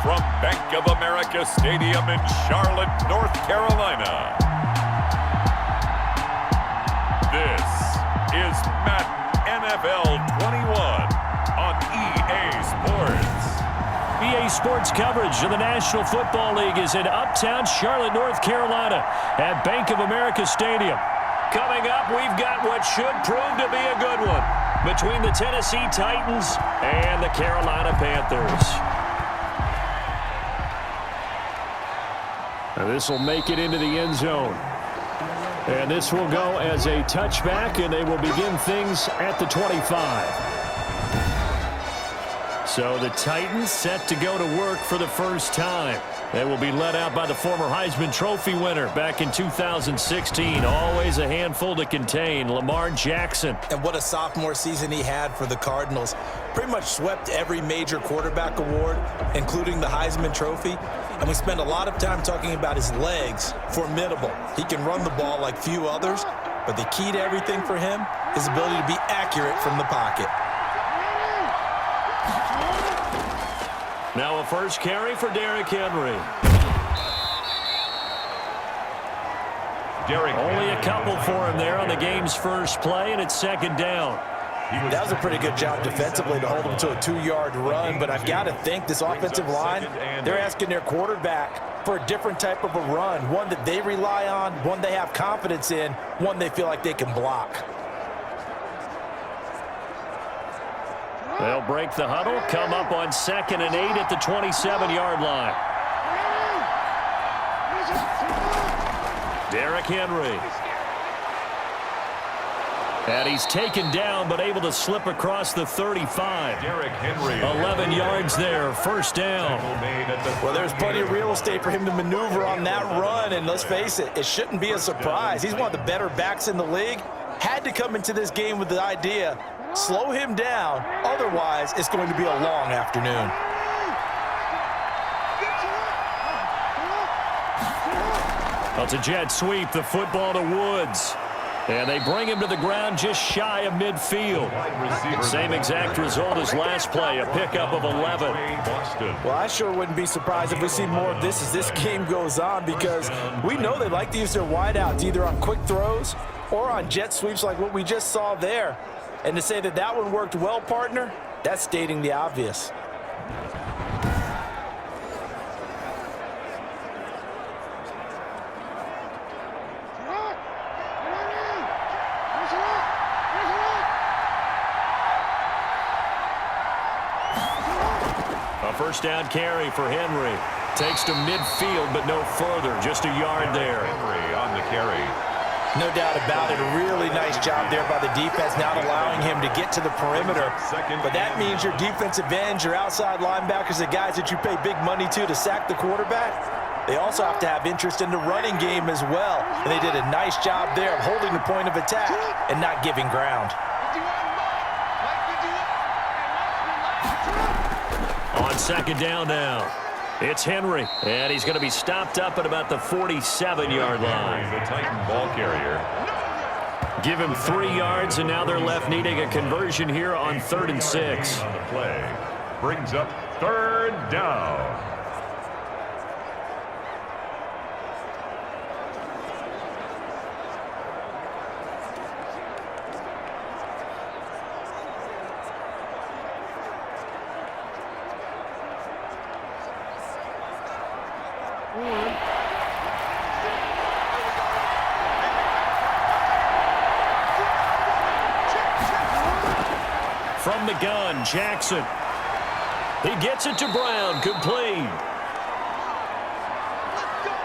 from Bank of America Stadium in Charlotte, North Carolina. This is Madden NFL 21 on EA Sports. EA Sports coverage of the National Football League is in uptown Charlotte, North Carolina at Bank of America Stadium. Coming up, we've got what should prove to be a good one between the Tennessee Titans and the Carolina Panthers. Now this will make it into the end zone. And this will go as a touchback, and they will begin things at the 25. So the Titans set to go to work for the first time. They will be led out by the former Heisman Trophy winner back in 2016. Always a handful to contain, Lamar Jackson. And what a sophomore season he had for the Cardinals. Pretty much swept every major quarterback award, including the Heisman Trophy. And we spend a lot of time talking about his legs. Formidable. He can run the ball like few others, but the key to everything for him, his ability to be accurate from the pocket. Now a first carry for Derrick Henry. Only a couple for him there on the game's first play, and it's second down. That was a pretty good job defensively to hold him to a 2-yard run, but I've got to think this offensive line, they're asking their quarterback for a different type of a run, one that they rely on, one they have confidence in, one they feel like they can block. They'll break the huddle, come up on 2nd and 8 at the 27-yard line. Derrick Henry. And he's taken down, but able to slip across the 35. Derrick Henry. 11 yards there, first down. Well, there's plenty of real estate for him to maneuver on that run, and let's face it, it shouldn't be a surprise. He's one of the better backs in the league. Had to come into this game with the idea, slow him down, otherwise it's going to be a long afternoon. Well, it's a jet sweep, the football to Woods. And they bring him to the ground just shy of midfield. Same exact result as last play, a pickup of 11. Well, I sure wouldn't be surprised if we see more of this as this game goes on, because we know they like to use their wideouts either on quick throws or on jet sweeps like what we just saw there. And to say that that one worked well, partner, that's stating the obvious. A first down carry for Henry. Takes to midfield, but no further. Just a yard there. Henry on the carry. No doubt about it. A really nice job there by the defense, not allowing him to get to the perimeter. But that means your defensive ends, your outside linebackers, the guys that you pay big money to sack the quarterback, they also have to have interest in the running game as well. And they did a nice job there of holding the point of attack and not giving ground. On second down now, it's Henry, and he's going to be stopped up at about the 47-yard line. The Titan ball carrier. Give him 3 yards, and now they're left needing a conversion here on 3rd and 6. On the play. Brings up 3rd down. From the gun, Jackson. He gets it to Brown, complete.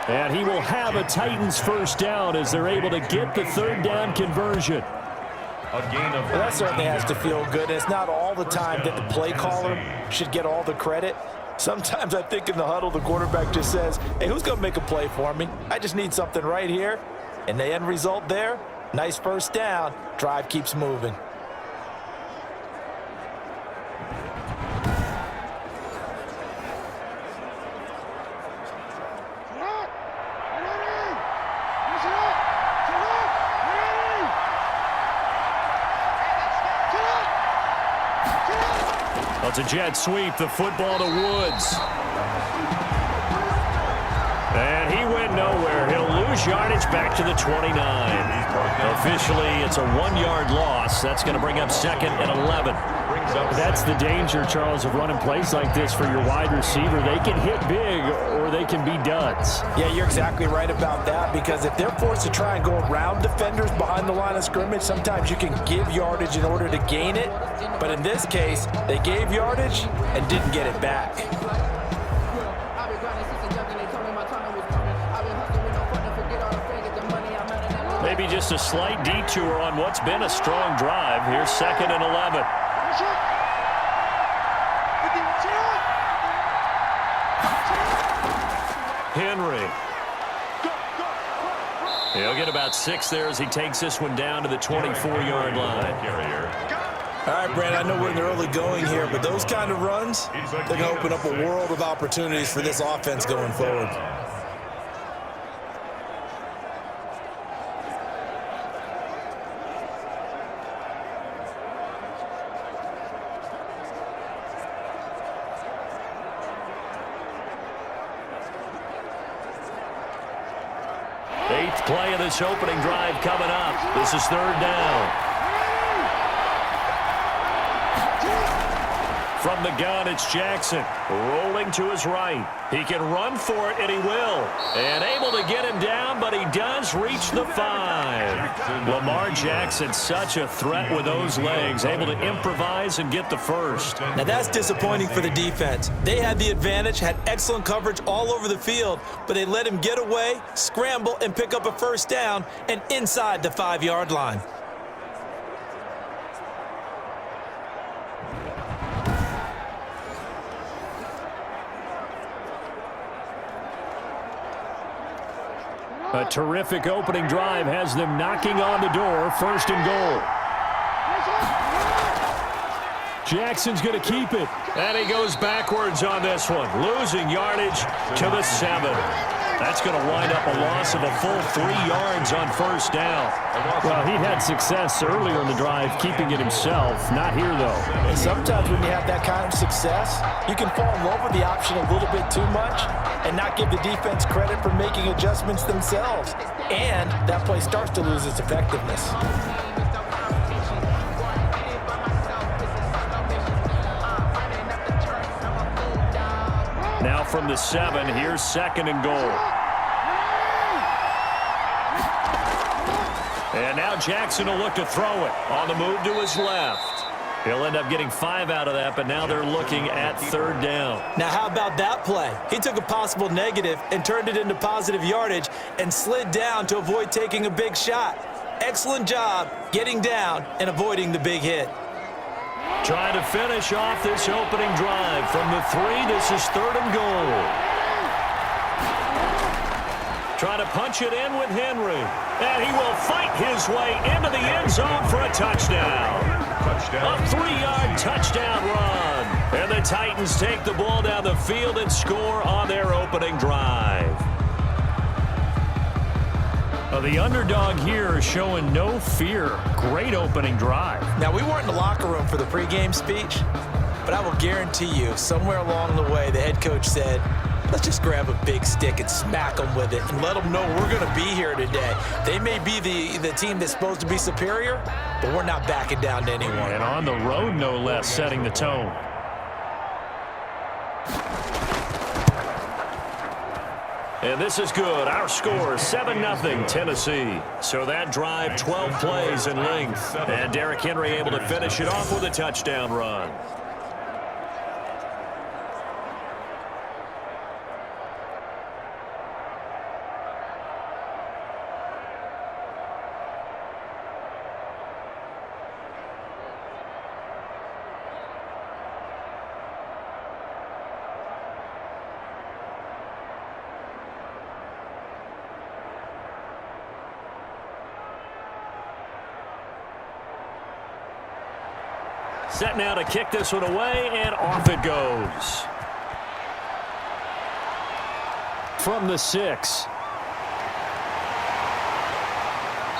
And he will have a Titans first down as they're able to get the 3rd down conversion. A gain of Well, that certainly has to feel good. It's not all the time that the play caller should get all the credit. Sometimes I think in the huddle, the quarterback just says, hey, who's going to make a play for me? I just need something right here. And the end result there, nice first down. Drive keeps moving. it's a jet sweep. The football to Woods. And he went nowhere. He'll lose yardage back to the 29. Officially, it's a 1-yard loss. That's going to bring up 2nd and 11. That's the danger, Charles, of running plays like this for your wide receiver. They can hit big or they can be duds. Yeah, you're exactly right about that, because if they're forced to try and go around defenders behind the line of scrimmage, sometimes you can give yardage in order to gain it. But in this case, they gave yardage and didn't get it back. Maybe just a slight detour on what's been a strong drive. Here's 2nd and 11. Henry. He'll get about 6 there as he takes this one down to the 24-yard line. All right, Brad, I know we're in the early going here, but those kind of runs, they're going to open up a world of opportunities for this offense going forward. Eighth play of this opening drive coming up. This is 3rd down. From the gun, it's Jackson. Rolling to his right. He can run for it, and he will. And able to get him down, but he does reach the 5. Lamar Jackson, such a threat with those legs. Able to improvise and get the first. Now that's disappointing for the defense. They had the advantage, had excellent coverage all over the field, but they let him get away, scramble, and pick up a first down, and inside the 5-yard line. A terrific opening drive has them knocking on the door. 1st and goal. Jackson's going to keep it. And he goes backwards on this one, losing yardage to the 7. That's going to wind up a loss of a full 3 yards on 1st down. Well, he had success earlier in the drive, keeping it himself. Not here, though. And sometimes when you have that kind of success, you can fall in love with the option a little bit too much and not give the defense credit for making adjustments themselves. And that play starts to lose its effectiveness. Now from the 7, here's 2nd and goal. And now Jackson will look to throw it on the move to his left. He'll end up getting 5 out of that, but now they're looking at 3rd down. Now how about that play? He took a possible negative and turned it into positive yardage and slid down to avoid taking a big shot. Excellent job getting down and avoiding the big hit. Trying to finish off this opening drive from the 3. This is 3rd and goal. Trying to punch it in with Henry. And he will fight his way into the end zone for a touchdown. A 3-yard touchdown run. And the Titans take the ball down the field and score on their opening drive. The underdog here is showing no fear. Great opening drive. Now, we weren't in the locker room for the pregame speech, but I will guarantee you, somewhere along the way, the head coach said, let's just grab a big stick and smack them with it and let them know we're going to be here today. They may be the team that's supposed to be superior, but we're not backing down to anyone. And on the road, no less, setting the tone. And this is good. Our score, 7-0 Tennessee. So that drive, 12 plays in length. And Derrick Henry able to finish it off with a touchdown run. Set now to kick this one away, and off it goes. From the 6.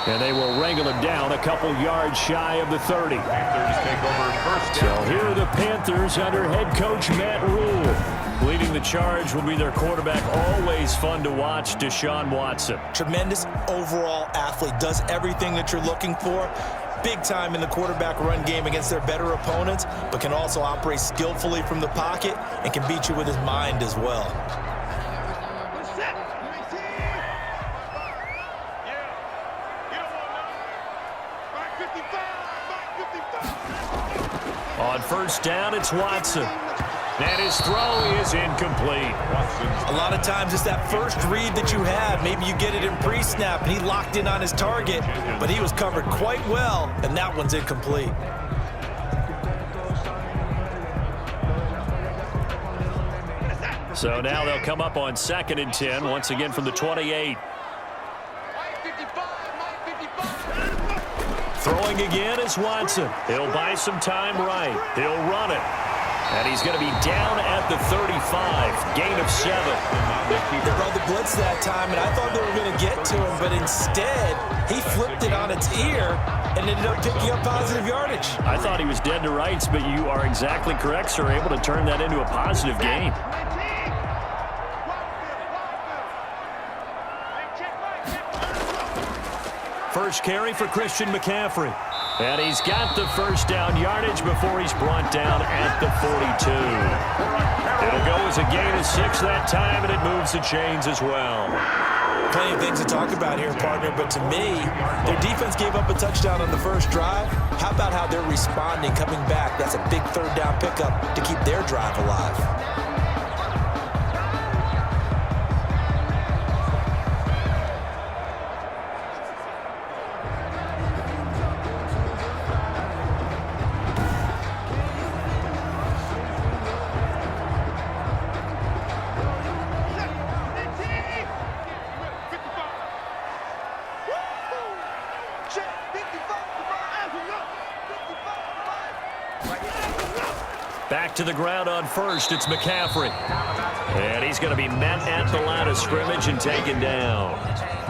And they will wrangle him down a couple yards shy of the 30. Panthers take over first So down. here are the Panthers under head coach Matt Rule. Leading the charge will be their quarterback. Always fun to watch, Deshaun Watson. Tremendous overall athlete. Does everything that you're looking for. Big time in the quarterback run game against their better opponents, but can also operate skillfully from the pocket and can beat you with his mind as well. On first down, it's Watson. And his throw is incomplete. A lot of times it's that first read that you have. Maybe you get it in pre-snap and he locked in on his target, but he was covered quite well, and that one's incomplete. So now they'll come up on 2nd and 10, once again from the 28. Throwing again is Watson. He'll buy some time right. He'll run it. And he's going to be down at the 35. Gain of 7. They brought the blitz that time, and I thought they were going to get to him, but instead, he flipped it on its ear and ended up picking up positive yardage. I thought he was dead to rights, but you are exactly correct, sir. Able to turn that into a positive gain. First carry for Christian McCaffrey. And he's got the first down yardage before he's brought down at the 42. It'll go as a gain of 6 that time, and it moves the chains as well. Plenty of things to talk about here, partner, but to me, their defense gave up a touchdown on the first drive. How about how they're responding, coming back? That's a big third down pickup to keep their drive alive. Back to the ground on first, it's McCaffrey. And he's going to be met at the line of scrimmage and taken down.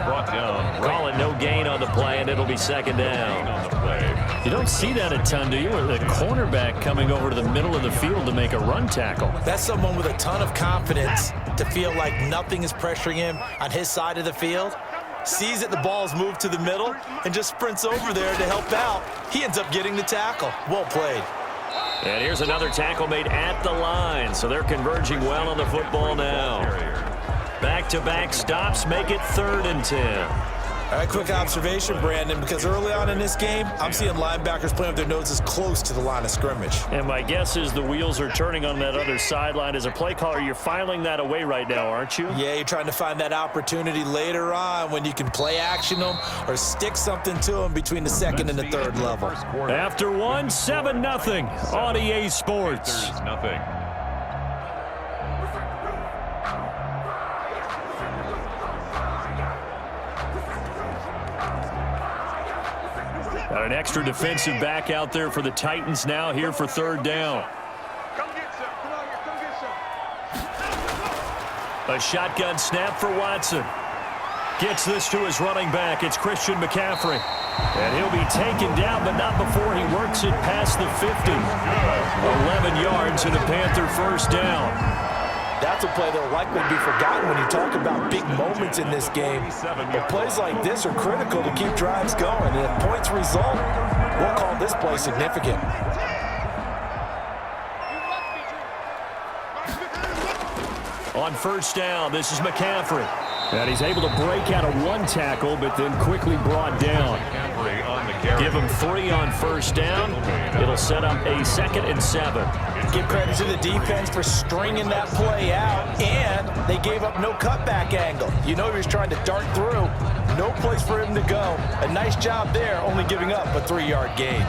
Brought down. Calling no gain on the play, and it'll be 2nd down. On the play. You don't see that a ton, do you? With the cornerback coming over to the middle of the field to make a run tackle. That's someone with a ton of confidence to feel like nothing is pressuring him on his side of the field. Sees that the ball's moved to the middle and just sprints over there to help out. He ends up getting the tackle. Well played. And here's another tackle made at the line, so they're converging well on the football now. Back-to-back stops make it 3rd and 10. All right, quick observation, Brandon, because early on in this game, I'm seeing linebackers playing with their noses close to the line of scrimmage. And my guess is the wheels are turning on that other sideline. As a play caller, you're filing that away right now, aren't you? Yeah, you're trying to find that opportunity later on when you can play action them or stick something to them between the 2nd and the 3rd level. After one, 7-0 on EA Sports. Panthers, nothing. Got an extra defensive back out there for the Titans now here for 3rd down. A shotgun snap for Watson. Gets this to his running back. It's Christian McCaffrey. And he'll be taken down, but not before he works it past the 50. 11 yards and a Panther first down. That's a play that will likely be forgotten when you talk about big moments in this game. But plays like this are critical to keep drives going. And if points result, we'll call this play significant. On first down, this is McCaffrey. And he's able to break out of one tackle, but then quickly brought down. Give him 3 on first down. It'll set up a 2nd and 7. Give credit to the defense for stringing that play out, and they gave up no cutback angle. You know he was trying to dart through. No place for him to go. A nice job there, only giving up a 3-yard gain.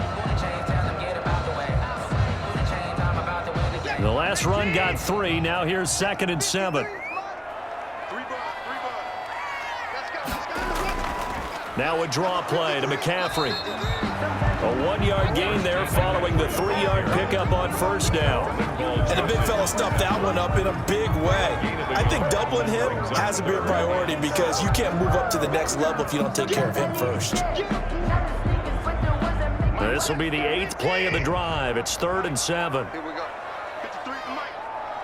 The last run got 3. Now here's 2nd and 7. Now a draw play to McCaffrey. A 1 1-yard gain there following the 3-yard pickup on first down. And the big fella stuffed that one up in a big way. I think doubling him has to be a priority because you can't move up to the next level if you don't take care of him first. This will be the 8th play of the drive. It's 3rd and 7. Here we go. 53, Mike.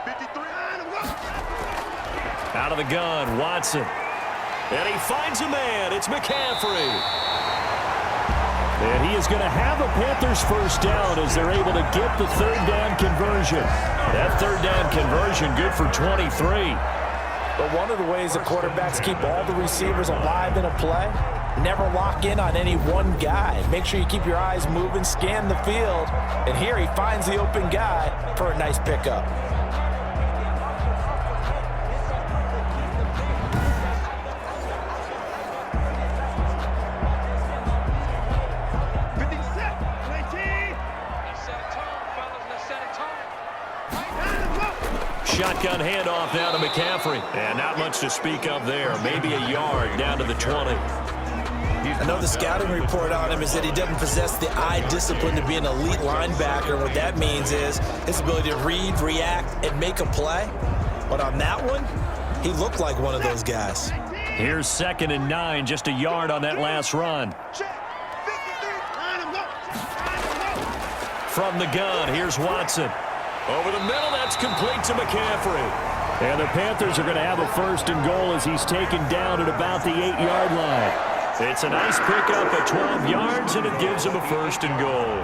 53. Out of the gun, Watson. And he finds a man. It's McCaffrey. And he is going to have a Panthers first down as they're able to get the 3rd down conversion. That 3rd down conversion good for 23. But one of the ways the quarterbacks keep all the receivers alive in a play, never lock in on any one guy. Make sure you keep your eyes moving, scan the field. And here he finds the open guy for a nice pickup. Shotgun handoff now to McCaffrey. And not much to speak of there. Maybe a yard down to the 20. I know the scouting report on him is that he doesn't possess the eye discipline to be an elite linebacker. What that means is his ability to read, react, and make a play. But on that one, he looked like one of those guys. Here's 2nd and 9, just a yard on that last run. From the gun, here's Watson. Over the middle, that's complete to McCaffrey. And the Panthers are going to have a 1st and goal as he's taken down at about the 8-yard line. It's a nice pickup at 12 yards, and it gives him a 1st and goal.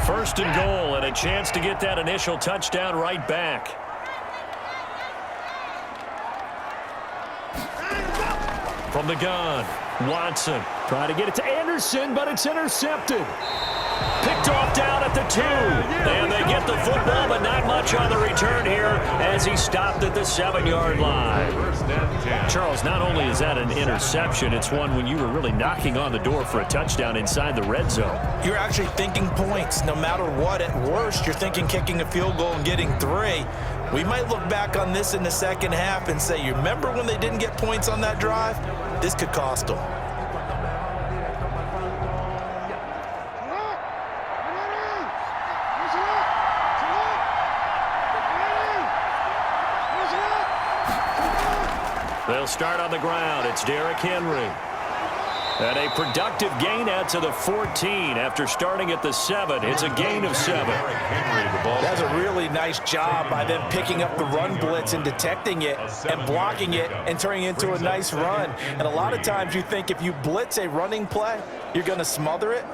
First and goal, and a chance to get that initial touchdown right back. From the gun, Watson. Trying to get it to Anderson, but it's intercepted. Picked off down at the 2. And they get the football, but not much on the return here as he stopped at the 7-yard line. Charles, not only is that an interception, it's one when you were really knocking on the door for a touchdown inside the red zone. You're actually thinking points. No matter what, at worst, you're thinking kicking a field goal and getting 3. We might look back on this in the second half and say, you remember when they didn't get points on that drive? This could cost them. They'll start on the ground. It's Derrick Henry. And a productive gain out to the 14 after starting at the 7. It's a gain of 7. That's a really nice job by them picking up the run blitz and detecting it and blocking it and turning it into a nice run. And a lot of times you think if you blitz a running play, you're going to smother it.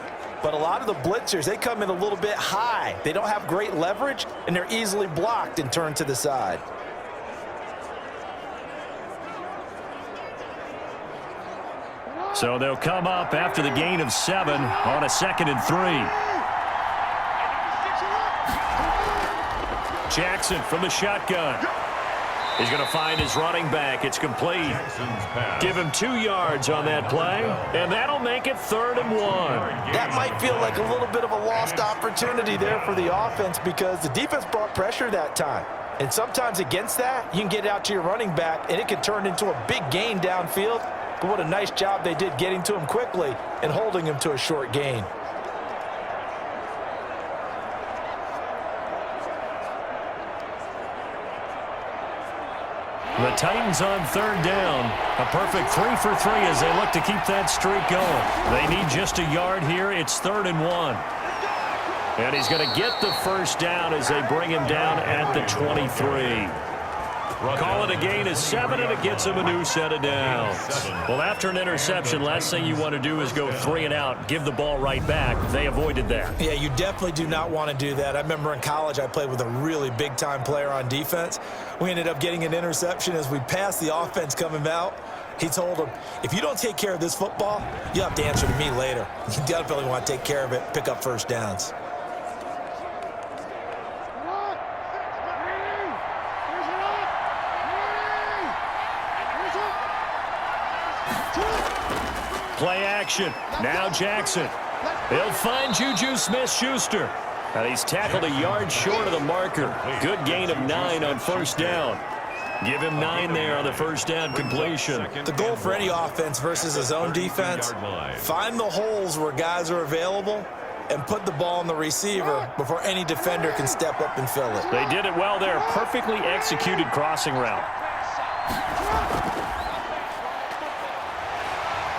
But a lot of the blitzers, they come in a little bit high. They don't have great leverage, and they're easily blocked and turned to the side. So they'll come up after the gain of 7 on a 2nd and 3. Jackson from the shotgun. He's going to find his running back. It's complete. Give him 2 yards on that play, and that'll make it 3rd and 1. That might feel like a little bit of a lost opportunity there for the offense because the defense brought pressure that time. And sometimes against that, you can get out to your running back, and it can turn into a big gain downfield. But what a nice job they did getting to him quickly and holding him to a short gain. The Titans on 3rd down. A perfect 3 for 3 as they look to keep that streak going. They need just a yard here. It's 3rd and 1. And he's going to get the first down as they bring him down at the 23. Call it a gain of 7, and it gets him a new set of downs. Well, after an interception, last thing you want to do is go 3 and out, give the ball right back. They avoided that. Yeah, you definitely do not want to do that. I remember in college I played with a really big-time player on defense. We ended up getting an interception as we passed the offense coming out. He told him, if you don't take care of this football, you'll have to answer to me later. You definitely want to take care of it, pick up first downs. Play action. Now Jackson. He'll find Juju Smith-Schuster. And he's tackled a yard short of the marker. Good gain of 9 on first down. Give him 9 there on the first down completion. The goal for any offense versus his own defense, find the holes where guys are available and put the ball on the receiver before any defender can step up and fill it. They did it well there. Perfectly executed crossing route.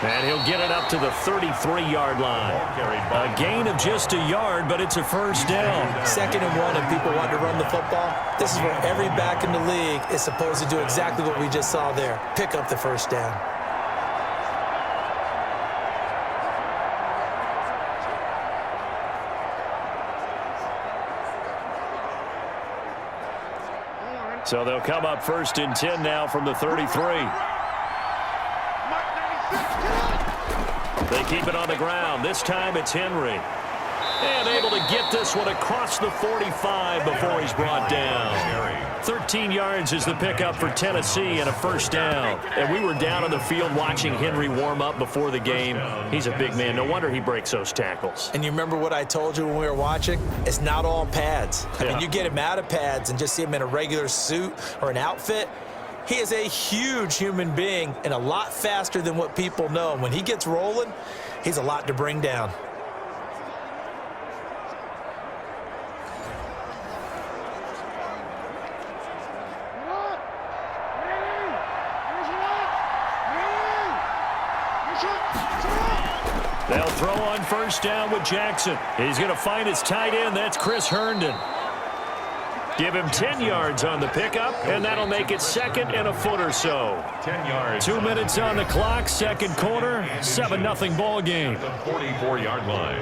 And he'll get it up to the 33-yard line. A gain of just a yard, but it's a first down. 2nd and 1, and people want to run the football. This is where every back in the league is supposed to do exactly what we just saw there. Pick up the first down. So they'll come up 1st and 10 now from the 33. They keep it on the ground. This time it's Henry. And able to get this one across the 45 before he's brought down. 13 yards is the pickup for Tennessee and a first down. And we were down on the field watching Henry warm up before the game. He's a big man. No wonder he breaks those tackles. And you remember what I told you when we were watching? It's not all pads. I mean, you get him out of pads and just see him in a regular suit or an outfit. He is a huge human being and a lot faster than what people know. When he gets rolling, he's a lot to bring down. They'll throw on first down with Jackson. He's going to find his tight end. That's Chris Herndon. Give him 10 yards on the pickup, and that'll make it 2nd and a foot or so. 10 yards. 2 minutes on the clock, 2nd quarter, 7-0 ball game. The 44-yard line.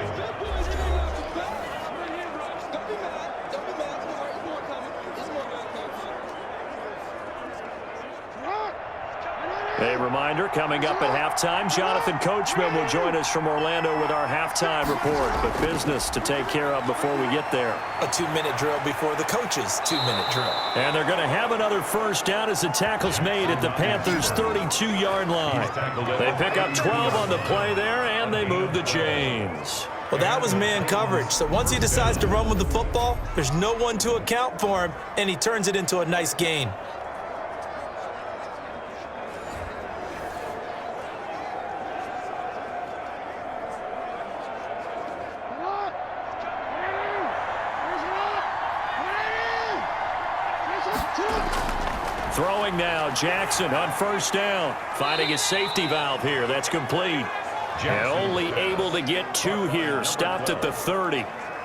A reminder, coming up at halftime, Jonathan Coachman will join us from Orlando with our halftime report. But business to take care of before we get there. A 2-minute drill before the coach's 2-minute drill. And they're going to have another first down as the tackle's made at the Panthers' 32-yard line. They pick up 12 on the play there, and they move the chains. Well, that was man coverage. So once he decides to run with the football, there's no one to account for him, and he turns it into a nice gain. Throwing now, Jackson on first down. Finding his safety valve here. That's complete. And only able to get 2 here. Stopped at the 30.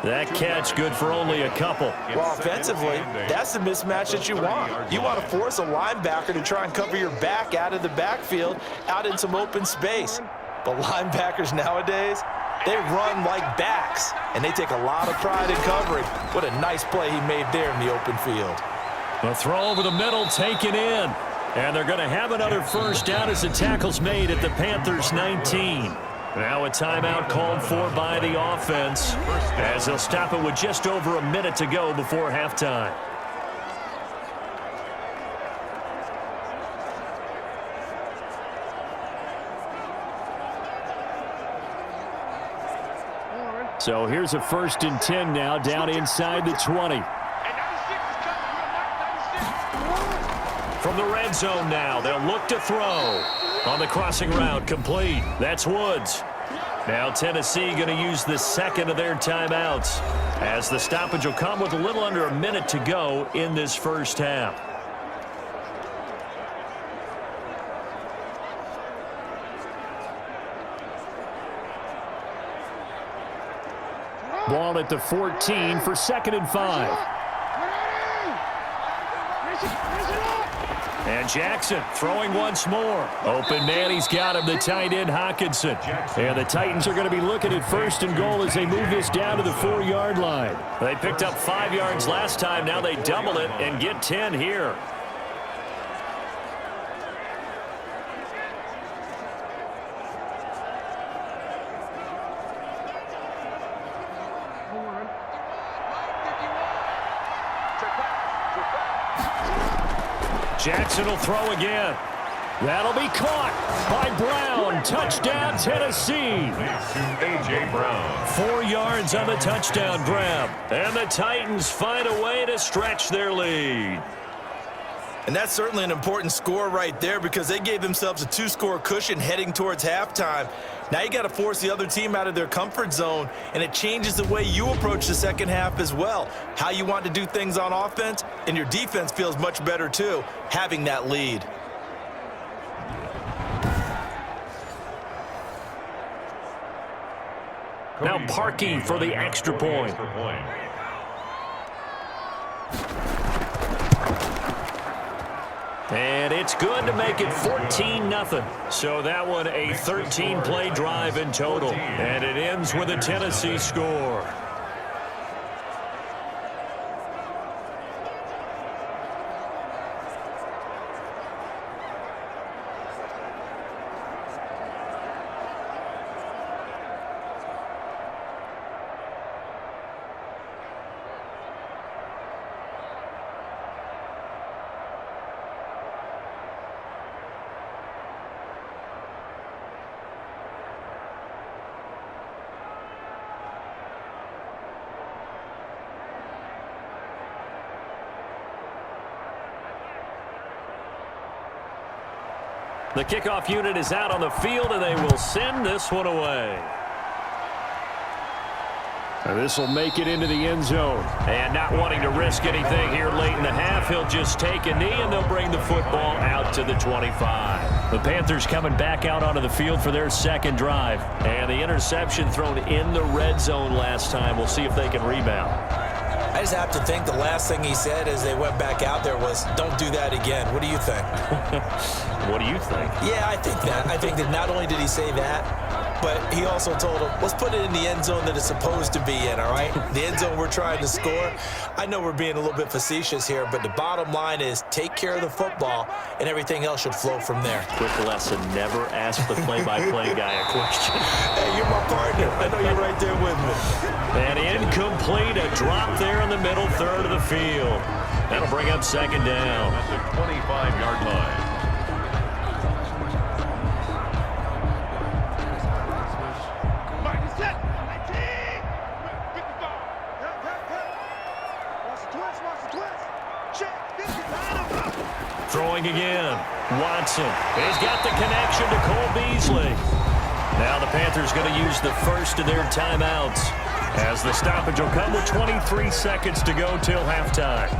That catch good for only a couple. Well, offensively, that's the mismatch that you want. You want to force a linebacker to try and cover your back out of the backfield, out in some open space. But linebackers nowadays, they run like backs, and they take a lot of pride in covering. What a nice play he made there in the open field. The throw over the middle taken in. And they're going to have another first down as the tackle's made at the Panthers' 19. Now a timeout called for by the offense as they'll stop it with just over a minute to go before halftime. So here's a 1st and 10 now down inside the 20. From the red zone now, they'll look to throw. On the crossing route, complete. That's Woods. Now Tennessee going to use the 2nd of their timeouts as the stoppage will come with a little under a minute to go in this first half. Ball at the 14 for 2nd and 5. And Jackson throwing once more. Open man, he's got him, the tight end Hawkinson. And the Titans are going to be looking at 1st and goal as they move this down to the 4-yard line. They picked up 5 yards last time. Now they double it and get 10 here. Jackson will throw again. That'll be caught by Brown. Touchdown, Tennessee. A.J. Brown. 4 yards on the touchdown grab. And the Titans find a way to stretch their lead. And that's certainly an important score right there because they gave themselves a 2-score cushion heading towards halftime. Now you got to force the other team out of their comfort zone, and it changes the way you approach the second half as well. How you want to do things on offense, and your defense feels much better too, having that lead. Now Parkey for the extra point. And it's good to make it 14-0. So that one a 13-play drive in total. And it ends with a Tennessee score. The kickoff unit is out on the field, and they will send this one away. This will make it into the end zone. And not wanting to risk anything here late in the half, he'll just take a knee, and they'll bring the football out to the 25. The Panthers coming back out onto the field for their second drive. And the interception thrown in the red zone last time. We'll see if they can rebound. I just have to think the last thing he said as they went back out there was, don't do that again. What do you think? What do you think? Yeah, I think that. I think that not only did he say that, but he also told him, let's put it in the end zone that it's supposed to be in, all right? The end zone we're trying to score. I know we're being a little bit facetious here, but the bottom line is take care of the football, and everything else should flow from there. Quick lesson, never ask the play-by-play guy a question. Hey, you're my partner. I know you're right there with me. And incomplete, a drop there in the middle third of the field. That'll bring up second down. At the 25-yard line. Throwing again. Watson. He's got the connection to Cole Beasley. Now the Panthers going to use the first of their timeouts, as the stoppage will come with 23 seconds to go till halftime.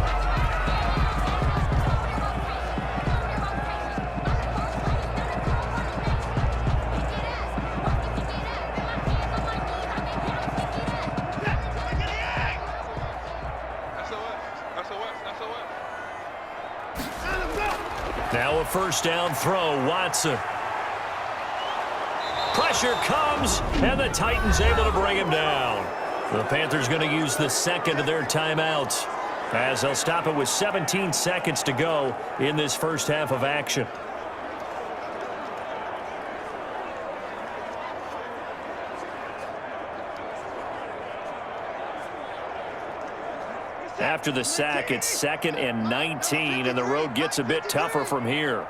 Now a first down throw, Watson. Pressure comes, and the Titans able to bring him down. The Panthers going to use the second of their timeouts, as they'll stop it with 17 seconds to go in this first half of action. After the sack, it's 2nd and 19, and the road gets a bit tougher from here.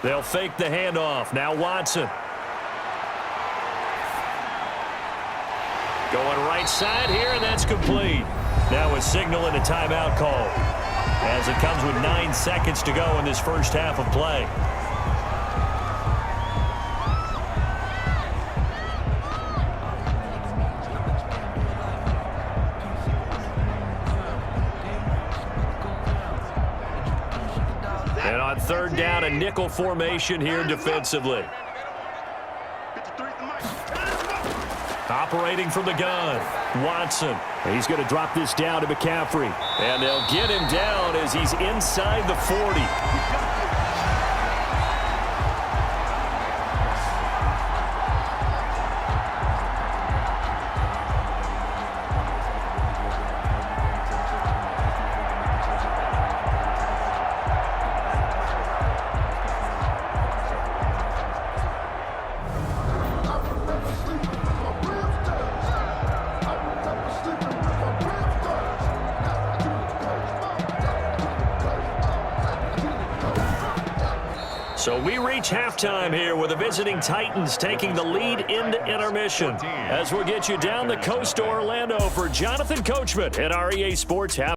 They'll fake the handoff. Now Watson. Going right side here, and that's complete. Now a signal and a timeout call, as it comes with 9 seconds to go in this first half of play. And on third down, a nickel formation here defensively. Operating from the gun, Watson. He's going to drop this down to McCaffrey. And they'll get him down as he's inside the 40. So we reach halftime here with the visiting Titans taking the lead into intermission. As we'll get you down the coast to Orlando for Jonathan Coachman at REA Sports Half.